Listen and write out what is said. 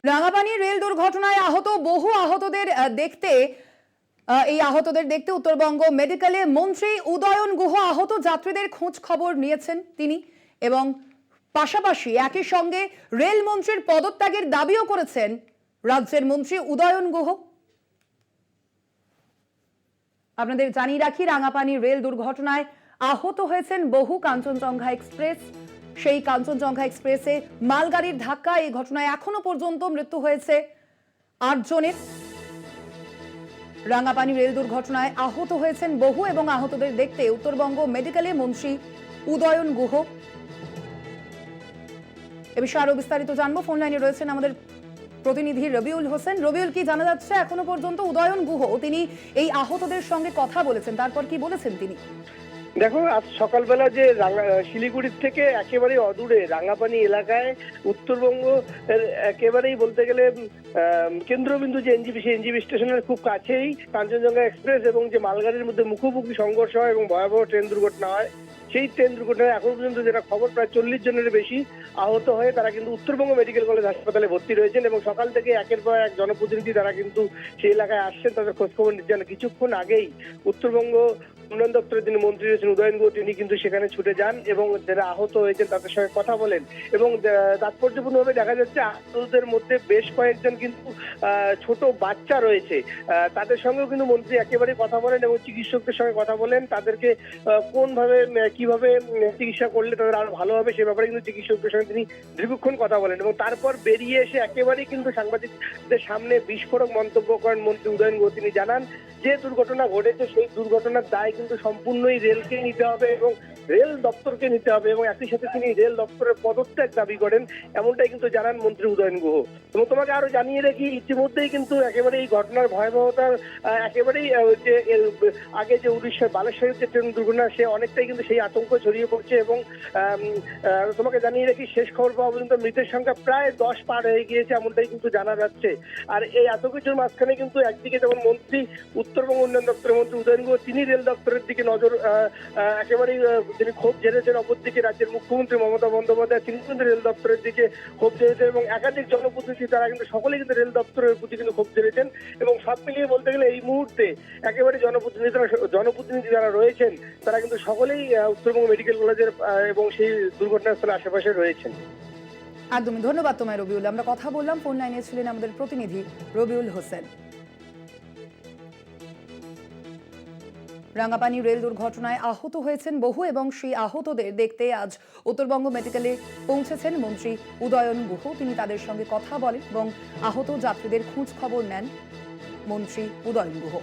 Rangapani rail দুর্ঘটনায় আহত বহু আহতদের দেখতে উত্তরবঙ্গ মেডিকেলে মন্ত্রী উদয়ন গুহ আহত যাত্রীদের খোঁজ খবর নিয়েছেন তিনি এবং পাশাপাশি একই সঙ্গে রেল মন্ত্রীর পদত্যাগের দাবিও করেছেন রাজ্যের মন্ত্রী উদয়ন গুহ। আপনাদের জানিয়ে রাখি, রাঙাপানি রেল দুর্ঘটনায় আহত হয়েছেন বহু। কাঞ্চনজঙ্ঘা এক্সপ্রেস, সেই কাঞ্চনজঙ্ঘা এক্সপ্রেসে মালগাড়ির ধাক্কা, এই ঘটনায় এখনো পর্যন্ত মৃত্যু হয়েছে ৮ জনের। রাঙাপানি রেল দুর্ঘটনায় আহত হয়েছেন বহু এবং আহতদের দেখতে উত্তরবঙ্গ মেডিকেলে মন্ত্রী উদয়ন গুহ। এ বিষয়ে আরো বিস্তারিত জানবো। ফোন লাইনে রয়েছেন আমাদের প্রতিনিধি রবিউল হোসেন। রবিউল, কি জানা যাচ্ছে এখনো পর্যন্ত? উদয়ন গুহ তিনি এই আহতদের সঙ্গে কথা বলেছেন, তারপর কি বলেছেন তিনি? দেখো, আজ সকালবেলা যে শিলিগুড়ির থেকে একেবারে অদূরে রাঙাপানি এলাকায় উত্তরবঙ্গ একেবারেই বলতে গেলে কেন্দ্রবিন্দু যে এনজিবি, সেই এনজিবি স্টেশনের খুব কাছেই কাঞ্চনজঙ্ঘা এক্সপ্রেস এবং যে মালগাড়ির মধ্যে মুখোমুখি সংঘর্ষ হয় এবং ভয়াবহ ট্রেন দুর্ঘটনা হয়। সেই ট্রেন দুর্ঘটনায় এখন পর্যন্ত যেটা খবর, প্রায় 40 জনের বেশি আহত হয়ে তারা কিন্তু উত্তরবঙ্গ মেডিকেল কলেজ হাসপাতালে ভর্তি রয়েছেন এবং সকাল থেকে একের পর এক জনপ্রতিনিধি তারা কিন্তু সেই এলাকায় আসছেন, তাদের খোঁজখবর নিচ্ছেন। কিছুক্ষণ আগেই উত্তরবঙ্গ উন্নয়ন দপ্তরের যিনি মন্ত্রী রয়েছেন উদয়ন গুহ, তিনি কিন্তু সেখানে ছুটে যান এবং যারা আহত হয়েছেন তাদের সঙ্গে কথা বলেন এবং তাৎপর্যপূর্ণভাবে দেখা যাচ্ছে আহতদের মধ্যে বেশ কয়েকজন কিন্তু ছোট বাচ্চা রয়েছে। তাদের সঙ্গেও কিন্তু মন্ত্রী একেবারে কথা বলেন এবং চিকিৎসকদের সঙ্গে কথা বলেন, তাদেরকে কোনভাবে কিভাবে চিকিৎসা করলে তাদের আরো ভালো হবে সে ব্যাপারে কিন্তু চিকিৎসকদের সঙ্গে তিনি দীর্ঘক্ষণ কথা বলেন এবং তারপর বেরিয়ে এসে একেবারেই কিন্তু সাংবাদিকদের সামনে বিস্ফোরক মন্তব্য করেন মন্ত্রী উদয়ন গুহ। তিনি জানান যে দুর্ঘটনা ঘটেছে সেই দুর্ঘটনার দায় কিন্তু সম্পূর্ণই রেলকে নিতে হবে এবং রেল দপ্তরকে নিতে হবে এবং একই সাথে তিনি রেল দপ্তরের পদত্যাগ দাবি করেন, এমনটাই কিন্তু জানান মন্ত্রী উদয়ন গুহ। এবং তোমাকে আরো জানিয়ে রাখি, ইতিমধ্যেই কিন্তু একেবারে এই ঘটনার ভয়াবহতার একেবারেই যে আগে যে উড়িষ্যার বালেশ্বরের যে ট্রেন দুর্ঘটনা, সে অনেকটাই কিন্তু সেই আতঙ্ক ছড়িয়ে পড়ছে এবং তোমাকে জানিয়ে রাখি, শেষ খবর পাওয়া পর্যন্ত মৃতের সংখ্যা প্রায় 10 পার হয়ে গিয়েছে, এমনটাই কিন্তু জানা যাচ্ছে। আর এই এত কিছুর মাঝখানে কিন্তু একদিকে যেমন মন্ত্রী উত্তরবঙ্গ উন্নয়ন দপ্তরের মন্ত্রী উদয়ন গুহ, তিনি রেল দপ্তরের দিকে নজর একেবারেই তিনি ক্ষোভ ঝেড়েছেন। অপরদিকে রাজ্যের মুখ্যমন্ত্রী মমতা বন্দ্যোপাধ্যায়, তিনি কিন্তু রেল দপ্তরের দিকে ক্ষোভ ঝেড়েছেন এবং একাধিক জনপ্রতিনিধি তারা কিন্তু সকলেই কিন্তু রেল দপ্তরের প্রতি কিন্তু ক্ষোভ ঝেড়েছেন এবং সব মিলিয়ে বলতে গেলে এই মুহূর্তে একেবারে জনপ্রতিনিধি যারা রয়েছেন তারা কিন্তু সকলেই উত্তরবঙ্গ মেডিকেল কলেজের এবং সেই দুর্ঘটনাস্থলের আশেপাশে রয়েছেন। একদমই ধন্যবাদ তোমায় রবিউল। আমরা কথা বললাম, ফোন লাইনে ছিলেন আমাদের প্রতিনিধি রবিউল হোসেন। রাঙাপানি রেল দুর্ঘটনায় আহত হয়েছেন বহু এবং সেই আহতদের দেখতে আজ উত্তরবঙ্গ মেডিকেলে পৌঁছেছেন মন্ত্রী উদয়ন গুহ। তিনি তাদের সঙ্গে কথা বলেন এবং আহত যাত্রীদের খোঁজ খবর নেন মন্ত্রী উদয়ন গুহ।